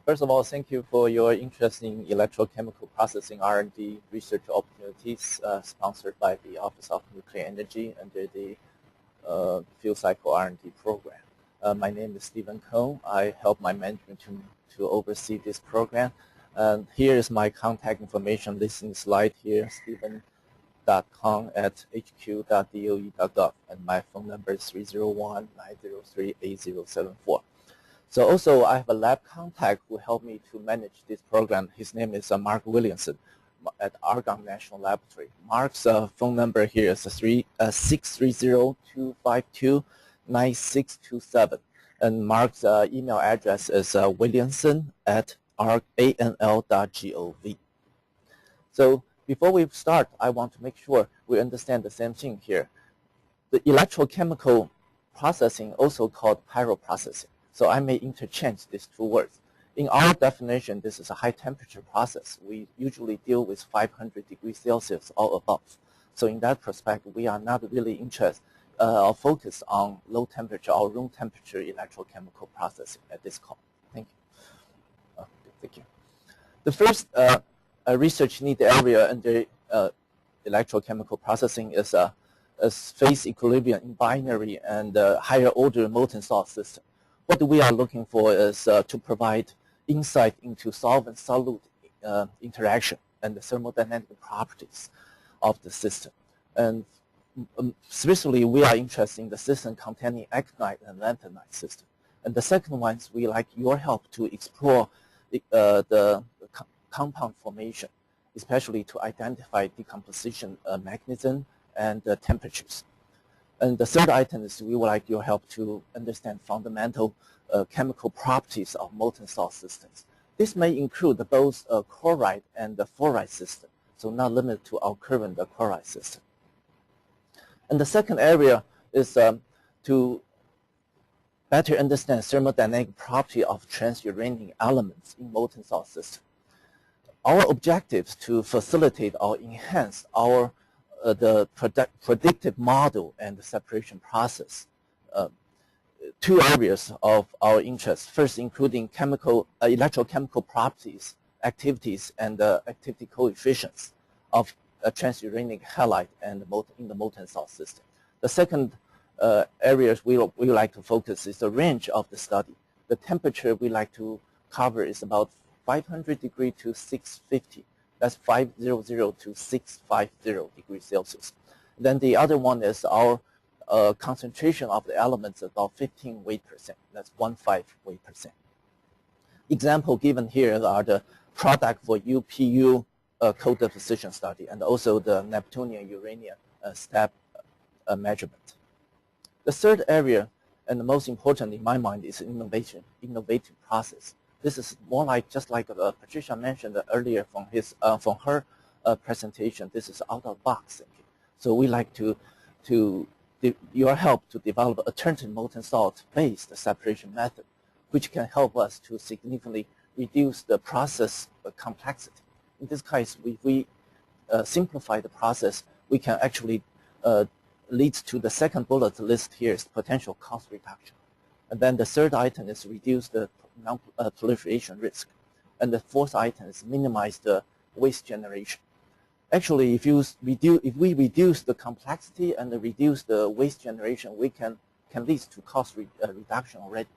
First of all, thank you for your interest in electrochemical processing R&D research opportunities sponsored by the Office of Nuclear Energy under the Fuel Cycle R&D program. My name is Stephen Cohn. I help my management to oversee this program. And here is my contact information listing slide here, stephen.cohn@hq.doe.gov, and my phone number is 301-903-8074. So also, I have a lab contact who helped me to manage this program. His name is Mark Williamson at Argonne National Laboratory. Mark's phone number here is 630-252-9627. And Mark's email address is williamson@anl.gov. So before we start, I want to make sure we understand the same thing here. The electrochemical processing, also called pyroprocessing. So I may interchange these two words. In our definition, this is a high temperature process. We usually deal with 500 degrees Celsius or above. So in that perspective, we are not really interested or focused on low temperature or room temperature electrochemical processing at this call. Thank you. Thank you. The first research need area under electrochemical processing is phase equilibrium in binary and higher order molten salt system. What we are looking for is to provide insight into solvent-solute interaction and the thermodynamic properties of the system. And especially, we are interested in the system containing actinide and lanthanide system. And the second one is we like your help to explore the compound formation, especially to identify decomposition mechanism and temperatures. And the third item is we would like your help to understand fundamental chemical properties of molten salt systems. This may include both chloride and the fluoride system, so not limited to our current chloride system. And the second area is to better understand thermodynamic property of transuranic elements in molten salt system. Our objective is to facilitate or enhance our the predictive model and the separation process. Two areas of our interest, first including electrochemical properties, activities, and activity coefficients of transuranic halide and in the molten salt system. The second areas we like to focus is the range of the study. The temperature we like to cover is about 500 degrees to 650. That's 500 to 650 degrees Celsius. Then the other one is our concentration of the elements about 15 weight%. That's 15 weight%. Example given here are the product for UPU co-deposition study and also the Neptunium-uranium step measurement. The third area, and the most important in my mind, is innovative process. This is more like, just like Patricia mentioned earlier from her presentation, this is out-of-box thinking. So we like your help to develop alternative molten salt-based separation method, which can help us to significantly reduce the process complexity. In this case, if we simplify the process, we can actually lead to the second bullet list here is potential cost reduction. And then the third item is reduce the non-proliferation risk. And the fourth item is minimize the waste generation. Actually, if we reduce the complexity and reduce the waste generation, we can lead to cost reduction already.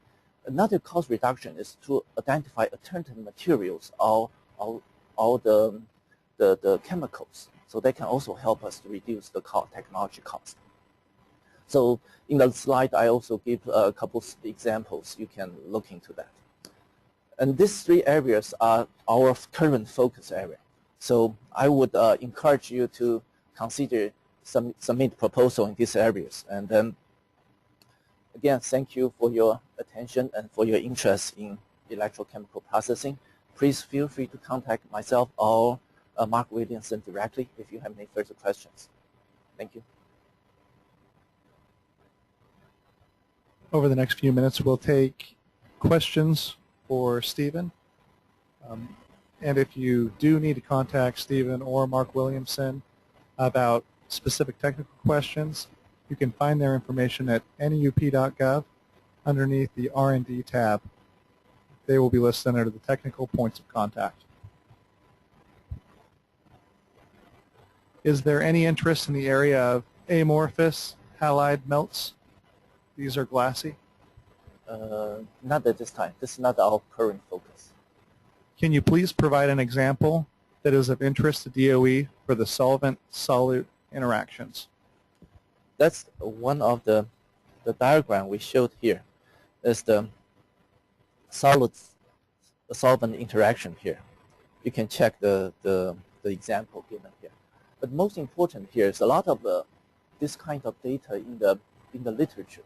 Another cost reduction is to identify alternative materials or the chemicals. So they can also help us to reduce the technology cost. So in the slide, I also give a couple of examples. You can look into that. And these three areas are our current focus area. So I would encourage you to consider submit proposal in these areas. And then, again, thank you for your attention and for your interest in electrochemical processing. Please feel free to contact myself or Mark Williamson directly if you have any further questions. Thank you. Over the next few minutes, we'll take questions for Stephen. And if you do need to contact Stephen or Mark Williamson about specific technical questions, you can find their information at neup.gov underneath the R&D tab. They will be listed under the technical points of contact. Is there any interest in the area of amorphous halide melts? These are glassy. Not at this time. This is not our current focus. Can you please provide an example that is of interest to DOE for the solvent-solute interactions? That's one of the diagram we showed here. Is the solvent interaction here. You can check the example given here. But most important here is a lot of this kind of data in the literature.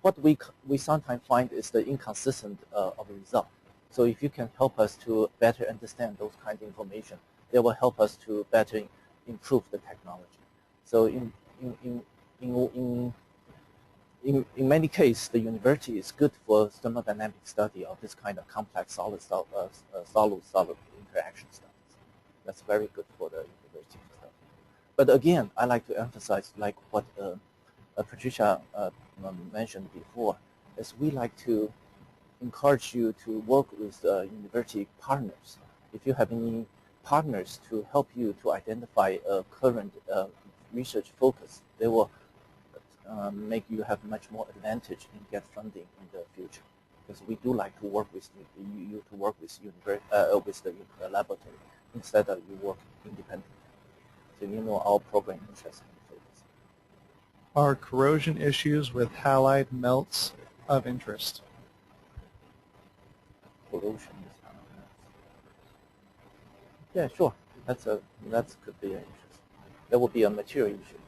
What we sometimes find is the inconsistent of the result. So if you can help us to better understand those kind of information, they will help us to better improve the technology. So in many cases, the university is good for thermodynamic study of this kind of complex solid-solid interaction studies. That's very good for the university study. But again, I like to emphasize, like what Patricia mentioned before, is we like to encourage you to work with university partners. If you have any partners to help you to identify a current research focus, they will make you have much more advantage in get funding in the future. Because we do like to work with you to work with the laboratory instead of you work independently. So you know our program interest in focus. Are corrosion issues with halide melts of interest? Corrosion. Yeah, sure. That could be an interest. That would be a material issue.